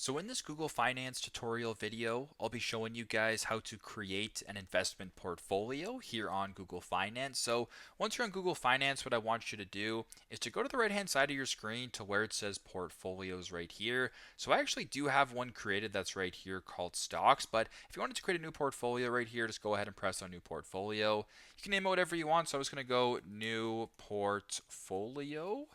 So in this Google Finance tutorial video, I'll be showing you guys how to create an investment portfolio here on Google Finance. So once you're on Google Finance, what I want you to do is to go to the right hand side of your screen to where it says portfolios right here. So I actually do have one created that's right here called stocks, but if you wanted to create a new portfolio right here, just go ahead and press on new portfolio. You can name it whatever you want. So I was going to go new portfolio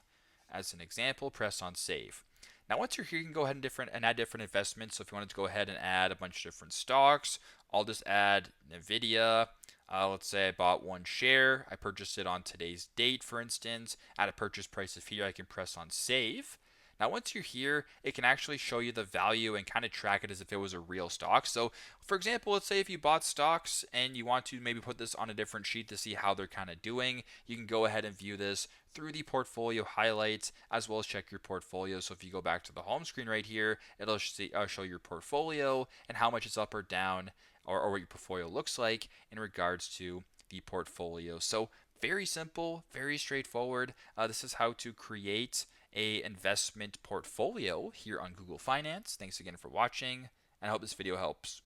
as an example, press on save. Now, once you're here, you can go ahead and add different investments. So if you wanted to go ahead and add a bunch of different stocks, I'll just add NVIDIA. Let's say I bought one share. I purchased it on today's date, for instance. At a purchase price of here, I can press on save. Now, once you're here, it can actually show you the value and kind of track it as if it was a real stock. So, for example, let's say if you bought stocks and you want to maybe put this on a different sheet to see how they're kind of doing, you can go ahead and view this through the portfolio highlights as well as check your portfolio. So if you go back to the home screen right here, it'll show your portfolio and how much it's up or down, or what your portfolio looks like in regards to the portfolio. So very simple, very straightforward. This is how to create a investment portfolio here on Google Finance. Thanks again for watching, and I hope this video helps.